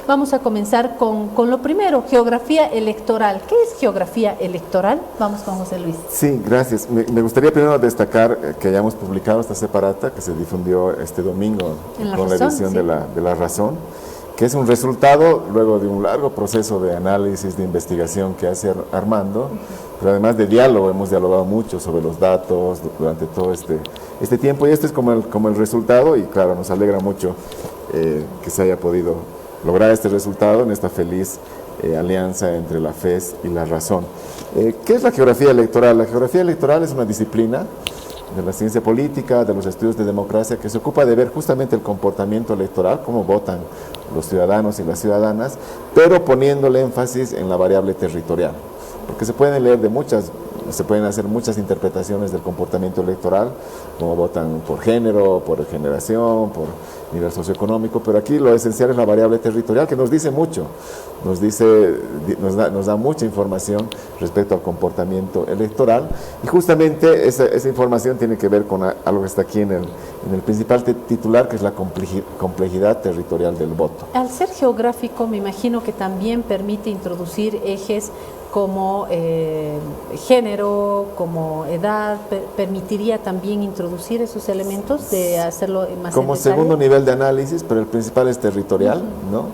vamos a comenzar con lo primero, geografía electoral. ¿Qué es geografía electoral? Vamos con José Luis. Sí, gracias. Me gustaría primero destacar que hayamos publicado esta separata que se difundió este domingo con la edición sí, de La Razón, que es un resultado luego de un largo proceso de análisis, de investigación que hace Armando, pero además de diálogo. Hemos dialogado mucho sobre los datos durante todo este tiempo, y este es como el resultado, y claro, nos alegra mucho que se haya podido lograr este resultado en esta feliz alianza entre la FES y La Razón. ¿Qué es la geografía electoral? La geografía electoral es una disciplina de la ciencia política, de los estudios de democracia, que se ocupa de ver justamente el comportamiento electoral, cómo votan los ciudadanos y las ciudadanas, pero poniéndole énfasis en la variable territorial, porque se pueden hacer muchas interpretaciones del comportamiento electoral, como votan por género, por generación, por nivel socioeconómico, pero aquí lo esencial es la variable territorial, que nos dice mucho, nos da mucha información respecto al comportamiento electoral, y justamente esa información tiene que ver con algo que está aquí en el principal titular, que es la complejidad territorial del voto. Al ser geográfico, me imagino que también permite introducir ejes como género, como edad. ¿Permitiría también introducir esos elementos de hacerlo más como segundo nivel de análisis, pero el principal es territorial, ¿no?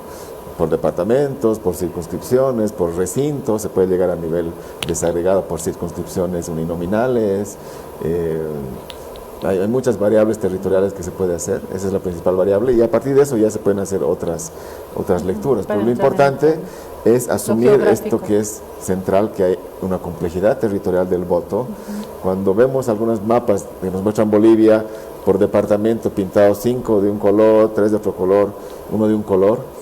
Por departamentos, por circunscripciones, por recintos, se puede llegar a nivel desagregado por circunscripciones uninominales. Hay muchas variables territoriales que se puede hacer, esa es la principal variable, y a partir de eso ya se pueden hacer otras lecturas. Pero lo importante es asumir esto que es central, que hay una complejidad territorial del voto. Cuando vemos algunos mapas que nos muestran Bolivia por departamento pintados 5 de un color, 3 de otro color, 1 de un color,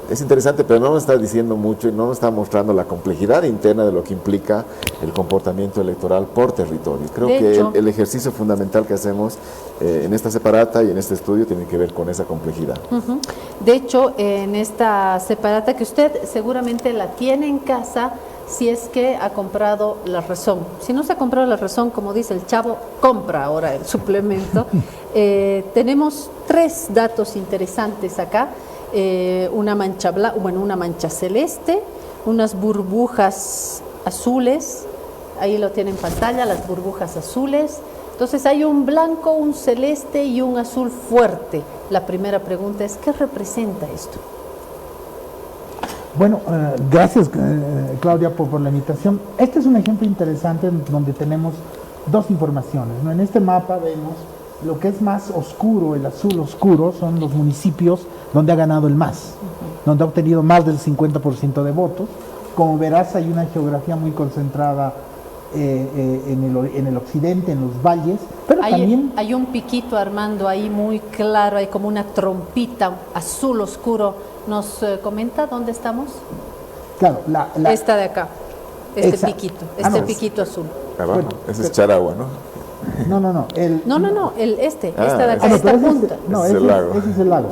es interesante, pero no nos está diciendo mucho y no nos está mostrando la complejidad interna de lo que implica el comportamiento electoral por territorio. Creo que el ejercicio fundamental que hacemos en esta separata y en este estudio tiene que ver con esa complejidad. De hecho, en esta separata, que usted seguramente la tiene en casa, si es que ha comprado La Razón. Si no se ha comprado La Razón, como dice el chavo, compra ahora el suplemento. Tenemos 3 datos interesantes acá. Una mancha celeste, unas burbujas azules, ahí lo tiene en pantalla, las burbujas azules. Entonces hay un blanco, un celeste y un azul fuerte. La primera pregunta es, ¿qué representa esto? Bueno, gracias Claudia por la invitación. Este es un ejemplo interesante donde tenemos 2 informaciones, ¿no? En este mapa vemos lo que es más oscuro, el azul oscuro, son los municipios donde ha ganado el MAS, donde ha obtenido más del 50% de votos. Como verás, hay una geografía muy concentrada en el occidente, en los valles, pero también... Hay un piquito, Armando, ahí muy claro, hay como una trompita azul oscuro. ¿Nos comenta dónde estamos? Claro, esta de acá, piquito, piquito azul. Abajo, ese es Charagua, ¿no? No. Esta de acá, esta punta. No, ese es el lago.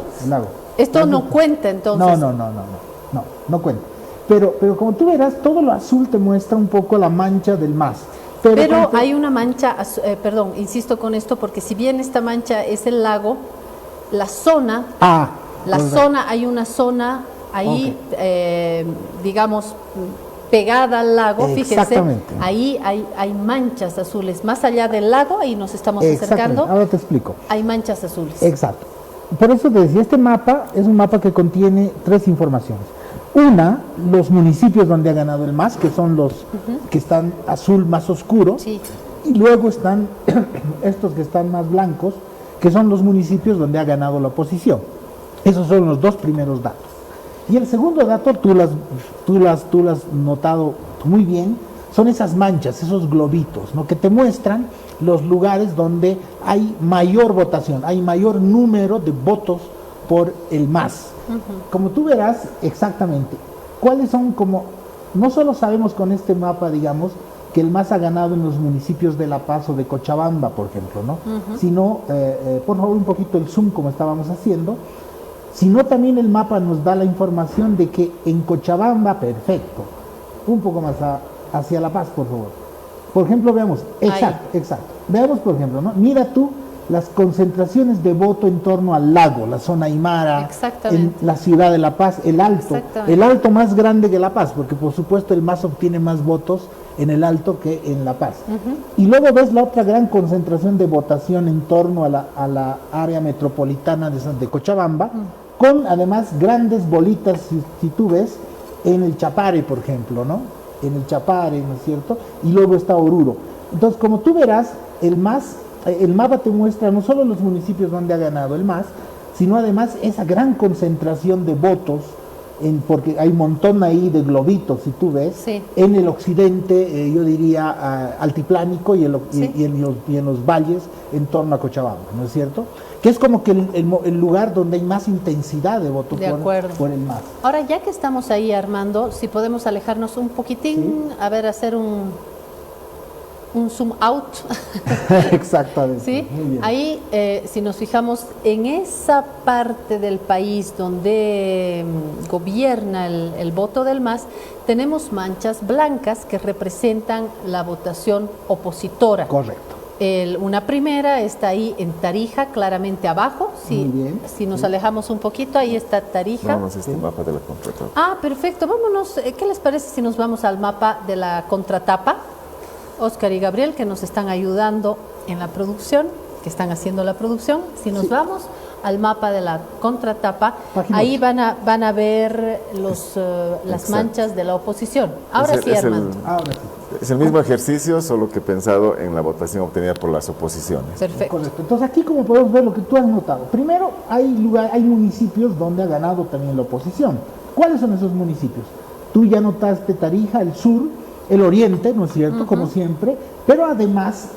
Esto no cuenta, entonces. No cuenta. Pero como tú verás, todo lo azul te muestra un poco la mancha del MAS. Pero hay una mancha, perdón, insisto con esto, porque si bien esta mancha es el lago, la zona, hay una zona ahí, digamos, pegada al lago, fíjense, ahí hay manchas azules, más allá del lago, ahí nos estamos acercando. Ahora te explico. Hay manchas azules. Exacto. Por eso te decía, este mapa es un mapa que contiene 3 informaciones. Una, los municipios donde ha ganado el MAS, que son los que están azul más oscuro, y luego están estos que están más blancos, que son los municipios donde ha ganado la oposición. Esos son los 2 primeros datos. Y el segundo dato, tú lo has notado muy bien, son esas manchas, esos globitos, ¿no? Que te muestran los lugares donde hay mayor votación, hay mayor número de votos por el MAS. Como tú verás exactamente, cuáles son no solo sabemos con este mapa, digamos, que el MAS ha ganado en los municipios de La Paz o de Cochabamba, por ejemplo, ¿no? Sino, por favor, un poquito el zoom como estábamos haciendo, sino también el mapa nos da la información de que en Cochabamba, perfecto, un poco más hacia La Paz, por favor. Por ejemplo, veamos, exacto, veamos por ejemplo, ¿no? Mira tú las concentraciones de voto en torno al lago, la zona Aymara, en la ciudad de La Paz, el Alto más grande que La Paz, porque por supuesto el MAS obtiene más votos en el Alto que en La Paz. Y luego ves la otra gran concentración de votación en torno a la área metropolitana de Cochabamba, con además grandes bolitas, si tú ves, en el Chapare, por ejemplo, ¿no? En el Chapare, ¿no es cierto? Y luego está Oruro. Entonces, como tú verás, el mapa te muestra no solo los municipios donde ha ganado el MAS, sino además esa gran concentración de votos, porque hay un montón ahí de globitos, si tú ves, sí, en el occidente, yo diría altiplánico y en los valles en torno a Cochabamba, ¿no es cierto? Que es como que el lugar donde hay más intensidad de voto por el MAS. Ahora, ya que estamos ahí, Armando, si podemos alejarnos un poquitín, sí, a ver, hacer un zoom out. Exactamente. ¿Sí? Muy bien. Ahí, si nos fijamos en esa parte del país donde gobierna el voto del MAS, tenemos manchas blancas que representan la votación opositora. Correcto. Una primera está ahí en Tarija, claramente abajo. Si nos alejamos un poquito, ahí está Tarija. Vamos a este mapa de la contratapa. Ah, perfecto. Vámonos. ¿Qué les parece si nos vamos al mapa de la contratapa? Oscar y Gabriel, que nos están ayudando en la producción, que están haciendo la producción. Si nos vamos al mapa de la contratapa, ahí van a ver las manchas de la oposición. Ahora sí, Armando. Es el mismo ejercicio, solo que pensado en la votación obtenida por las oposiciones. Perfecto. Correcto. Entonces aquí, como podemos ver, lo que tú has notado. Primero, hay municipios donde ha ganado también la oposición. ¿Cuáles son esos municipios? Tú ya notaste Tarija, el sur, el oriente, ¿no es cierto?, como siempre, pero además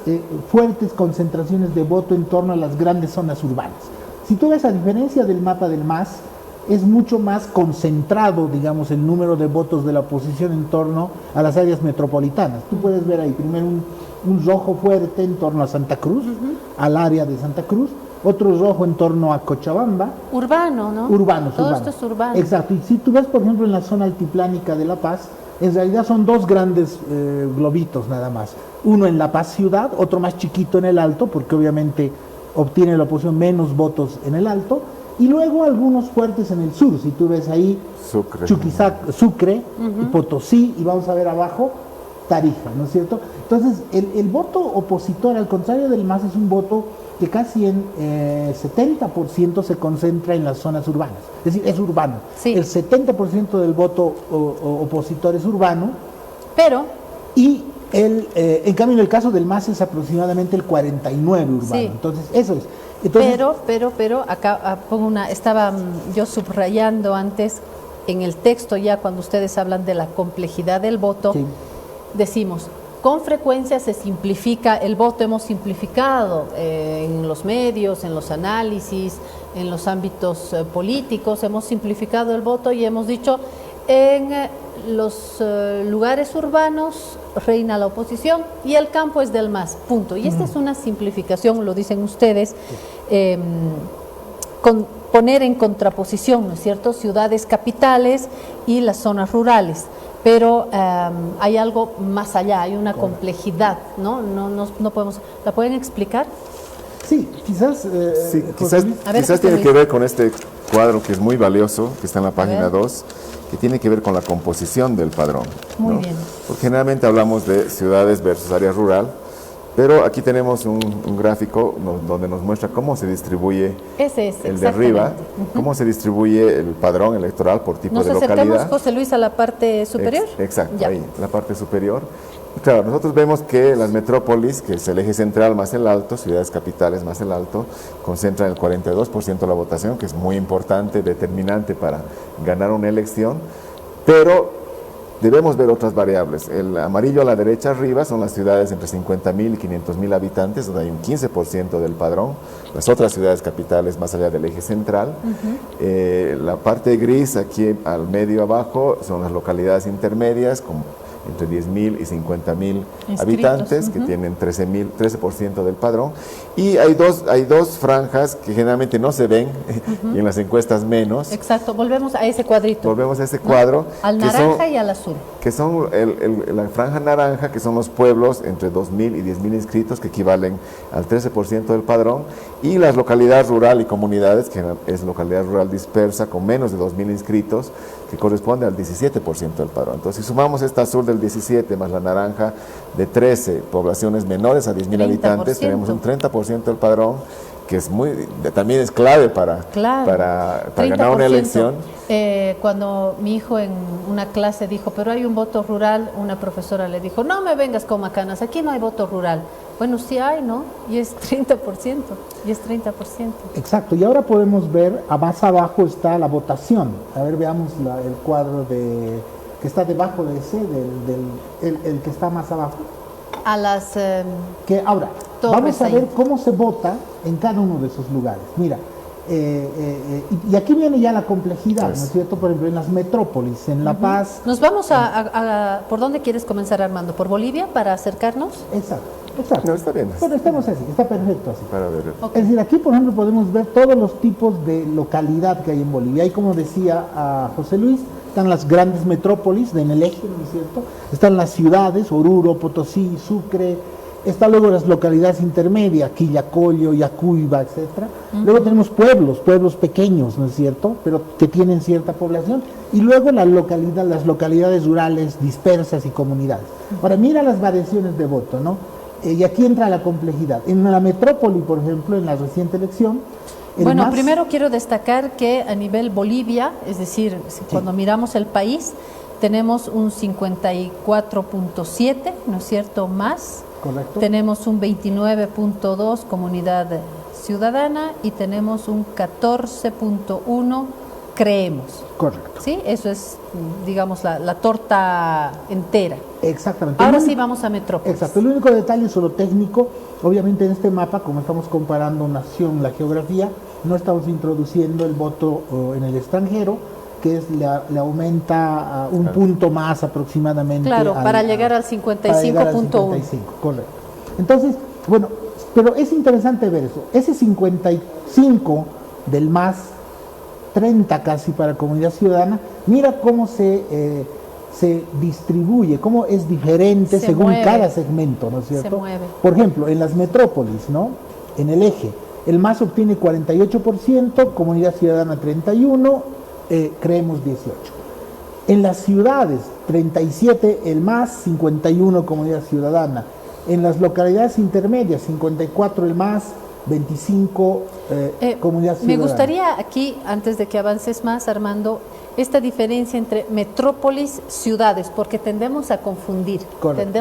fuertes concentraciones de voto en torno a las grandes zonas urbanas. Si tú ves, a diferencia del mapa del MAS, es mucho más concentrado, digamos, el número de votos de la oposición en torno a las áreas metropolitanas. Tú puedes ver ahí primero un rojo fuerte en torno a Santa Cruz, al área de Santa Cruz, otro rojo en torno a Cochabamba. Urbano, ¿no? Todo esto es urbano. Exacto. Y si tú ves, por ejemplo, en la zona altiplánica de La Paz, en realidad son dos grandes globitos nada más. Uno en La Paz ciudad, otro más chiquito en el Alto, porque obviamente obtiene la oposición menos votos en el Alto, y luego algunos fuertes en el sur. Si tú ves ahí Sucre, y Potosí, y vamos a ver abajo Tarija, ¿no es cierto? Entonces, el voto opositor, al contrario del MAS, es un voto que casi en 70% se concentra en las zonas urbanas. Es decir, es urbano. Sí. El 70% del voto opositor es urbano. Y en cambio, en el caso del MAS es aproximadamente el 49% urbano. Sí. Entonces, eso es. Entonces, pero acá pongo estaba yo subrayando antes en el texto, ya cuando ustedes hablan de la complejidad del voto, sí, decimos, con frecuencia se simplifica el voto, hemos simplificado en los medios, en los análisis, en los ámbitos políticos, hemos simplificado el voto y hemos dicho, en los lugares urbanos reina la oposición y el campo es del MAS, punto. Y esta es una simplificación, lo dicen ustedes, poner en contraposición, ¿no es cierto?, ciudades capitales y las zonas rurales. Pero hay algo más allá, hay una complejidad, ¿no? No podemos. ¿La pueden explicar? Sí, quizás. Quizás tiene que ver con este cuadro que es muy valioso, que está en la página 2, que tiene que ver con la composición del padrón. Muy bien. Porque generalmente hablamos de ciudades versus área rural, pero aquí tenemos un gráfico donde nos muestra cómo se distribuye el de arriba, cómo se distribuye el padrón electoral por tipo de localidad. Nos acercamos, José Luis, a la parte superior. Exacto, ahí, la parte superior. Claro, nosotros vemos que las metrópolis, que es el eje central más el Alto, ciudades capitales más el Alto, concentran el 42% de la votación, que es muy importante, determinante para ganar una elección, pero debemos ver otras variables. El amarillo a la derecha arriba son las ciudades entre 50.000 y 500.000 habitantes, donde hay un 15% del padrón. Las otras ciudades capitales más allá del eje central. La parte gris aquí al medio abajo son las localidades intermedias, entre 10.000 y 50.000 habitantes, que tienen 13% del padrón. Y hay dos franjas que generalmente no se ven, y en las encuestas menos. Exacto, volvemos a ese cuadrito. Volvemos a ese cuadro. Al naranja y al azul. Que son la franja naranja, que son los pueblos entre 2.000 y 10.000 inscritos, que equivalen al 13% del padrón, y las localidades rural y comunidades, que es localidad rural dispersa, con menos de 2.000 inscritos, que corresponde al 17% del padrón. Entonces, si sumamos esta azul del 17 más la naranja de 13 poblaciones menores a 10.000 habitantes, tenemos un 30% del padrón, que es también es clave para ganar una elección. Cuando mi hijo en una clase dijo, pero hay un voto rural, una profesora le dijo, no me vengas con macanas, aquí no hay voto rural. Bueno, sí hay, ¿no? Y es 30%, y es 30%. Exacto, y ahora podemos ver, más abajo está la votación. A ver, veamos el cuadro que está debajo de ese, el que está más abajo. A las... Ahora, vamos a ver cómo se vota en cada uno de esos lugares. Mira, y aquí viene ya la complejidad, ¿no es cierto? Por ejemplo, en las metrópolis, en La Paz... Nos vamos ¿por dónde quieres comenzar, Armando? ¿Por Bolivia, para acercarnos? Exacto. No, está bien. Bueno, estamos así, está perfecto así. Para ver. Es decir, aquí, por ejemplo, podemos ver todos los tipos de localidad que hay en Bolivia. Y como decía José Luis, están las grandes metrópolis en el eje, ¿no es cierto? Están las ciudades, Oruro, Potosí, Sucre. Están luego las localidades intermedias, Quillacollo, Yacuiba, etcétera. Luego tenemos pueblos pequeños, ¿no es cierto? Pero que tienen cierta población. Y luego las localidades rurales dispersas y comunidades. Ahora, mira las variaciones de voto, ¿no? Y aquí entra la complejidad. En la metrópoli, por ejemplo, en la reciente elección... Bueno, primero quiero destacar que a nivel Bolivia, es decir, cuando miramos el país, tenemos un 54.7, ¿no es cierto?, más. Correcto. Tenemos un 29.2 comunidad ciudadana y tenemos un 14.1 creemos. Correcto. ¿Sí? Eso es, digamos, la torta entera. Exactamente. Ahora sí vamos a metrópolis. Exacto. El único detalle solo técnico, obviamente en este mapa, como estamos comparando nación, la geografía, no estamos introduciendo el voto en el extranjero, que le aumenta un punto más aproximadamente. Claro, para llegar al 55.1. Correcto. Entonces, bueno, pero es interesante ver eso. Ese 55 del más 30 casi para comunidad ciudadana, mira cómo se distribuye, cómo es diferente según cada segmento, ¿no es cierto? Se mueve. Por ejemplo, en las metrópolis, ¿no? En el eje, el MAS obtiene 48%, comunidad ciudadana 31%, creemos 18%. En las ciudades, 37 el MAS, 51 comunidad ciudadana. En las localidades intermedias, 54 el MAS, 25 comunidad ciudadana. Me gustaría aquí, antes de que avances más, Armando, esta diferencia entre metrópolis, ciudades, porque tendemos a confundir. Correcto.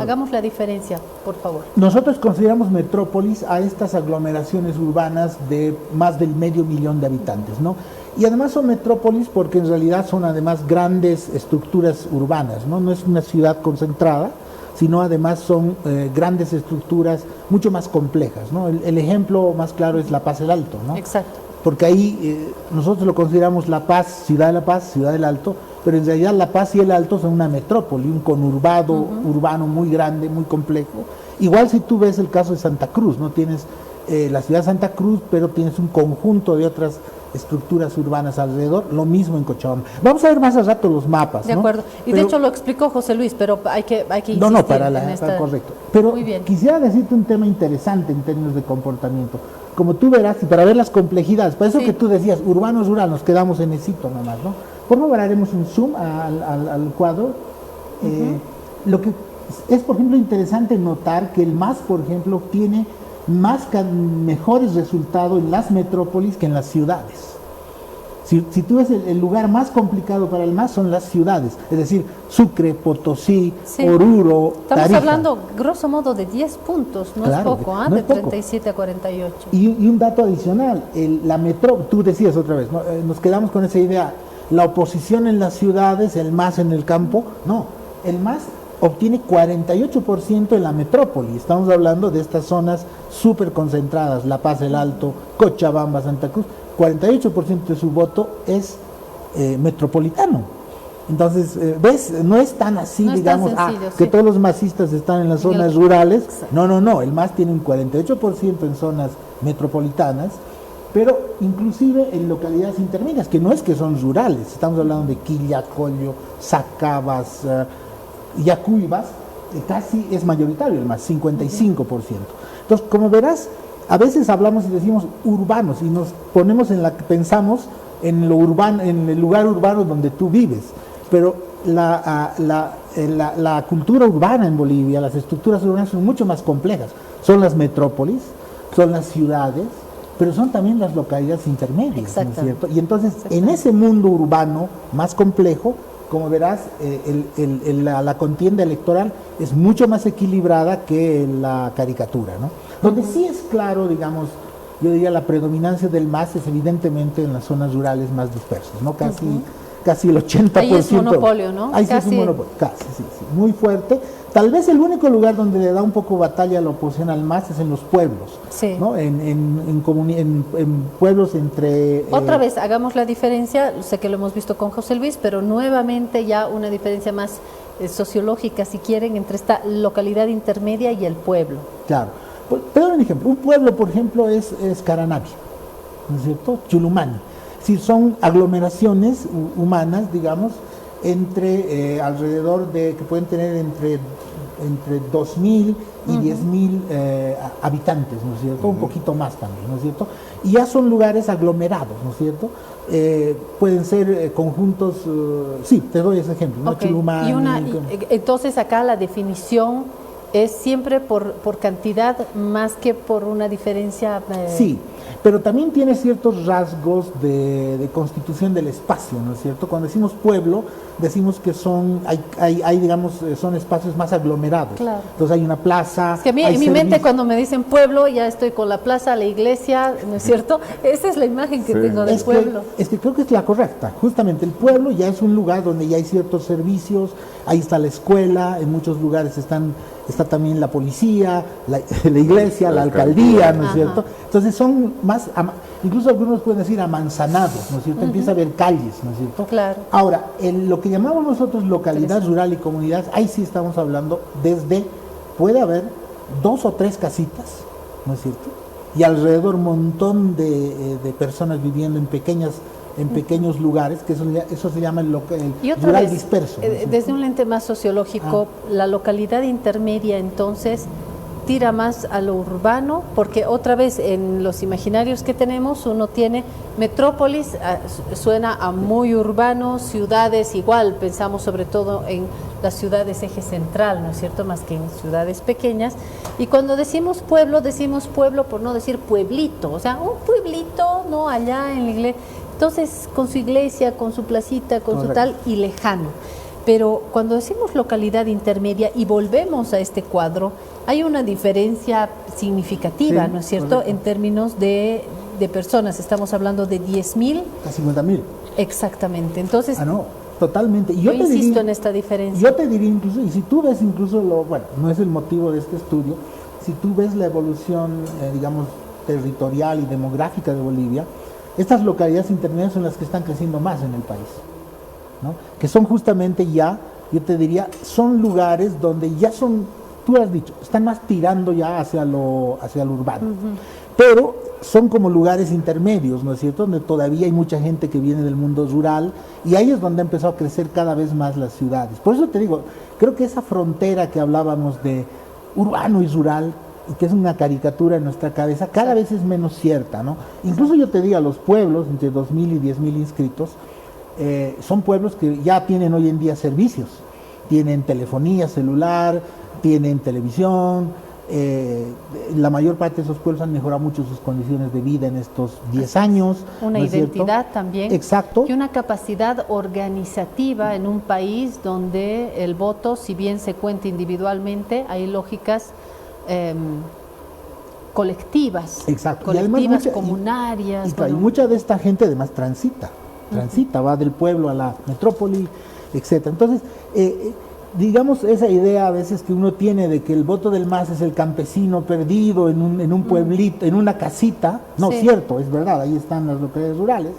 Hagamos la diferencia, por favor. Nosotros consideramos metrópolis a estas aglomeraciones urbanas de más del 500.000 de habitantes, ¿no? Y además son metrópolis porque en realidad son además grandes estructuras urbanas, ¿no? No es una ciudad concentrada, sino además son grandes estructuras mucho más complejas, ¿no? El ejemplo más claro es La Paz, el Alto, ¿no? Exacto. Porque ahí nosotros lo consideramos La Paz, Ciudad de La Paz, Ciudad del Alto, pero en realidad La Paz y el Alto son una metrópoli, un conurbado urbano muy grande, muy complejo. Igual si tú ves el caso de Santa Cruz, ¿no? Tienes la ciudad de Santa Cruz, pero tienes un conjunto de otras estructuras urbanas alrededor, lo mismo en Cochabamba. Vamos a ver más al rato los mapas, de acuerdo, y de hecho lo explicó José Luis, pero hay que insistir para correcto. Pero quisiera decirte un tema interesante en términos de comportamiento. Como tú verás, y para ver las complejidades, por eso que tú decías, urbano, rural, nos quedamos en esito nomás, ¿no? Por favor, haremos un zoom al cuadro. Lo que es, por ejemplo, interesante notar que el MAS, por ejemplo, obtiene mejores resultados en las metrópolis que en las ciudades. Si tú ves el lugar más complicado para el MAS son las ciudades, es decir, Sucre, Potosí, Oruro, Estamos Tarija. hablando grosso modo de 10 puntos, no es poco, no de es poco. 37 a 48. Y un dato adicional, tú decías otra vez, ¿no? Nos quedamos con esa idea, la oposición en las ciudades, el MAS en el campo, no, el MAS obtiene 48% en la metrópoli. Estamos hablando de estas zonas súper concentradas, La Paz, el Alto, Cochabamba, Santa Cruz. 48% de su voto es metropolitano. Entonces, ¿ves? No es tan así, No es digamos, tan sencillo, que sí. todos los masistas están en las zonas rurales. No, el MAS tiene un 48% en zonas metropolitanas, pero inclusive en localidades intermedias, que no es que son rurales, estamos hablando de Quilla, Collio, Sacabas, Yacuibas, casi es mayoritario el MAS, 55%. Entonces, como verás, a veces hablamos y decimos urbanos y nos ponemos pensamos en lo urbano, en el lugar urbano donde tú vives, pero la cultura urbana en Bolivia, las estructuras urbanas son mucho más complejas. Son las metrópolis, son las ciudades, pero son también las localidades intermedias, ¿no es cierto? Y entonces, en ese mundo urbano más complejo, como verás, la contienda electoral es mucho más equilibrada que la caricatura, ¿no? Donde sí es claro, digamos, yo diría la predominancia del MAS es evidentemente en las zonas rurales más dispersas, ¿no? Casi el 80%. Ahí es monopolio, ¿no? Ahí sí es un monopolio, casi, sí, muy fuerte. Tal vez el único lugar donde le da un poco batalla a la oposición al MAS es en los pueblos, sí. ¿no? En pueblos entre... Otra vez, hagamos la diferencia, sé que lo hemos visto con José Luis, pero nuevamente ya una diferencia más sociológica, si quieren, entre esta localidad intermedia y el pueblo. Claro. Te doy un ejemplo. Un pueblo, por ejemplo, es Caranavi, ¿no es cierto? Chulumani. Si son aglomeraciones humanas, digamos, entre alrededor de, que pueden tener entre 2.000 y 10.000 habitantes, ¿no es cierto? Un poquito más también, ¿no es cierto? Y ya son lugares aglomerados, ¿no es cierto? Pueden ser conjuntos, sí, te doy ese ejemplo, ¿no? Okay. Chulumani. Entonces acá la definición es siempre por cantidad más que por una diferencia. Sí, pero también tiene ciertos rasgos de constitución del espacio, ¿no es cierto? Cuando decimos pueblo, decimos que hay digamos, son espacios más aglomerados. Claro. Entonces hay una plaza. Es que a mí, en mi mente, cuando me dicen pueblo, ya estoy con la plaza, la iglesia, ¿no es cierto? Esa es la imagen que tengo del pueblo. Es que creo que es la correcta. Justamente el pueblo ya es un lugar donde ya hay ciertos servicios, ahí está la escuela, en muchos lugares está también la policía, la iglesia, la alcaldía, ¿no es cierto? Entonces son más, incluso algunos pueden decir amanzanados, ¿no es cierto? Empieza a haber calles, ¿no es cierto? Claro. Ahora, en lo que llamamos nosotros localidad rural y comunidad, ahí sí estamos hablando puede haber 2 o 3 casitas, ¿no es cierto? Y alrededor un montón de personas viviendo en pequeños lugares, que eso se llama el rural disperso. ¿No? Desde un lente más sociológico, la localidad intermedia entonces tira más a lo urbano, porque otra vez en los imaginarios que tenemos uno tiene metrópolis, suena a muy urbano, ciudades igual, pensamos sobre todo en las ciudades eje central, ¿no es cierto?, más que en ciudades pequeñas, y cuando decimos pueblo por no decir pueblito, o sea, un pueblito, no, allá en la iglesia. Entonces, con su iglesia, con su placita, con su tal, y lejano. Pero cuando decimos localidad intermedia y volvemos a este cuadro, hay una diferencia significativa, ¿no es cierto?, correcto, en términos de personas. Estamos hablando de 10.000. A 50.000. Exactamente. Entonces, no, totalmente. Y yo insisto en esta diferencia. Yo te diría incluso, y si tú ves incluso, bueno, no es el motivo de este estudio, si tú ves la evolución, digamos, territorial y demográfica de Bolivia, estas localidades intermedias son las que están creciendo más en el país, ¿no? Que son justamente ya, yo te diría, son lugares donde ya son, tú has dicho, están más tirando ya hacia lo urbano, pero son como lugares intermedios, ¿no es cierto?, donde todavía hay mucha gente que viene del mundo rural, y ahí es donde ha empezado a crecer cada vez más las ciudades. Por eso te digo, creo que esa frontera que hablábamos de urbano y rural, y que es una caricatura en nuestra cabeza, cada vez es menos cierta, ¿no? Incluso yo te digo, los pueblos, entre 2.000 y 10.000 inscritos, son pueblos que ya tienen hoy en día servicios, tienen telefonía celular, tienen televisión, la mayor parte de esos pueblos han mejorado mucho sus condiciones de vida en estos 10 años. Una ¿no es identidad cierto? también. Exacto. Y una capacidad organizativa en un país donde el voto, si bien se cuenta individualmente, hay lógicas colectivas, exacto, colectivas, comunarias. Y mucha de esta gente además transita, va del pueblo a la metrópoli, etcétera. Entonces, digamos, esa idea a veces que uno tiene de que el voto del MAS es el campesino perdido en un pueblito, en una casita, no es cierto, es verdad, ahí están las localidades rurales,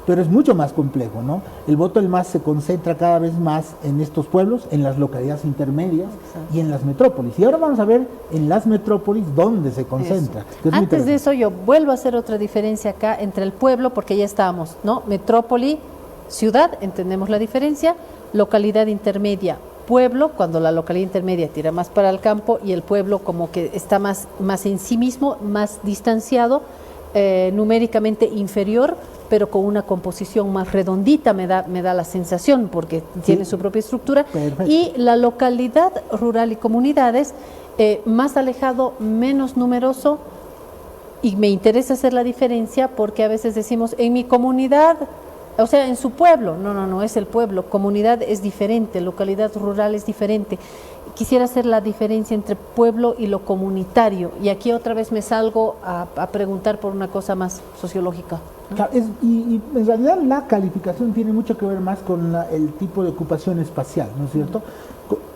pero es mucho más complejo, ¿no? El voto del MAS se concentra cada vez más en estos pueblos, en las localidades intermedias y en las metrópolis. Y ahora vamos a ver en las metrópolis dónde se concentra. Antes de eso yo vuelvo a hacer otra diferencia acá entre el pueblo, porque ya estábamos, ¿no? Metrópoli, ciudad, entendemos la diferencia, localidad intermedia, pueblo, cuando la localidad intermedia tira más para el campo y el pueblo como que está más en sí mismo, más distanciado, numéricamente inferior, pero con una composición más redondita, me da la sensación, porque tiene su propia estructura. Perfecto. Y la localidad rural y comunidades, más alejado, menos numeroso, y me interesa hacer la diferencia porque a veces decimos, en mi comunidad, o sea, en su pueblo, no es el pueblo, comunidad es diferente, localidad rural es diferente. Quisiera hacer la diferencia entre pueblo y lo comunitario, y aquí otra vez me salgo a preguntar por una cosa más sociológica, ¿no? Claro, y en realidad la calificación tiene mucho que ver más con el tipo de ocupación espacial, ¿no es cierto?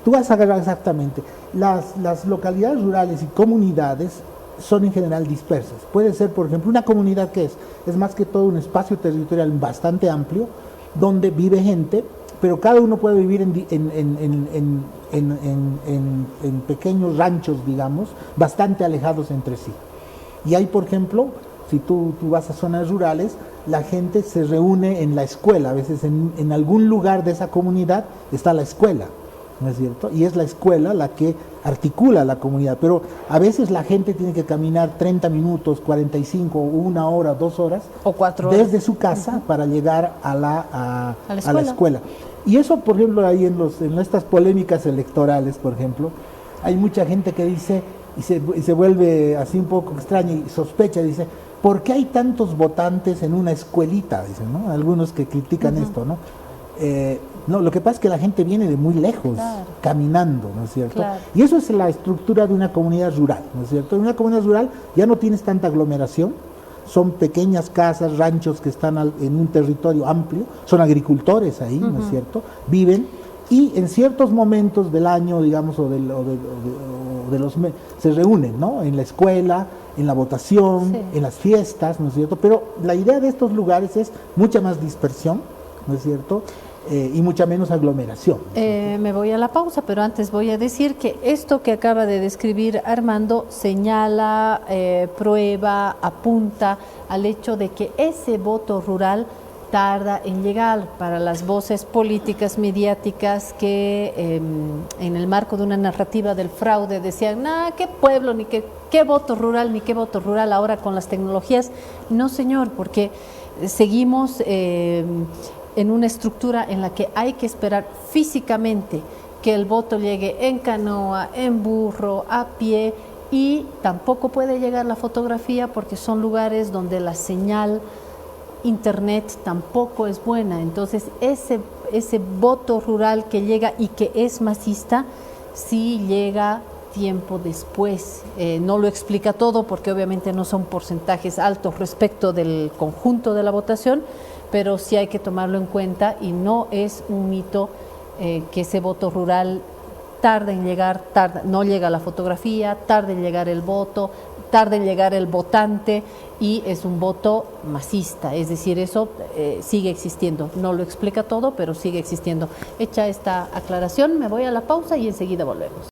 Tú vas a agarrar exactamente, las localidades rurales y comunidades son en general dispersas. Puede ser, por ejemplo, una comunidad que es más que todo un espacio territorial bastante amplio, donde vive gente, pero cada uno puede vivir en pequeños ranchos, digamos, bastante alejados entre sí. Y hay, por ejemplo, si tú vas a zonas rurales, la gente se reúne en la escuela, a veces en algún lugar de esa comunidad está la escuela, ¿no es cierto? Y es la escuela la que articula la comunidad, pero a veces la gente tiene que caminar 30 minutos, 45, 1 hora, 2 horas, o 4 horas desde su casa para llegar a la escuela. Y eso, por ejemplo, ahí en estas polémicas electorales, por ejemplo, hay mucha gente que dice, y se vuelve así un poco extraña y sospecha, dice, ¿por qué hay tantos votantes en una escuelita? Dicen, ¿no? Algunos que critican esto, ¿no? No, lo que pasa es que la gente viene de muy lejos, claro, caminando, ¿no es cierto? Claro. Y eso es la estructura de una comunidad rural, ¿no es cierto? En una comunidad rural ya no tienes tanta aglomeración, son pequeñas casas, ranchos que están en un territorio amplio, son agricultores ahí, ¿no es cierto? Viven y en ciertos momentos del año, digamos, se reúnen, ¿no? En la escuela, en la votación, en las fiestas, ¿no es cierto? Pero la idea de estos lugares es mucha más dispersión, ¿no es cierto? Y mucha menos aglomeración. Me voy a la pausa, pero antes voy a decir que esto que acaba de describir Armando señala, prueba, apunta al hecho de que ese voto rural tarda en llegar para las voces políticas, mediáticas que en el marco de una narrativa del fraude decían, qué pueblo, ni qué voto rural, ni qué voto rural ahora con las tecnologías. No, señor, porque seguimos en una estructura en la que hay que esperar físicamente que el voto llegue en canoa, en burro, a pie, y tampoco puede llegar la fotografía porque son lugares donde la señal internet tampoco es buena. Entonces ese voto rural que llega y que es masista, sí llega tiempo después. No lo explica todo porque obviamente no son porcentajes altos respecto del conjunto de la votación, pero sí hay que tomarlo en cuenta y no es un mito que ese voto rural tarda en llegar, no llega la fotografía, tarda en llegar el voto, tarda en llegar el votante, y es un voto masista, es decir, eso sigue existiendo. No lo explica todo, pero sigue existiendo. Hecha esta aclaración, me voy a la pausa y enseguida volvemos.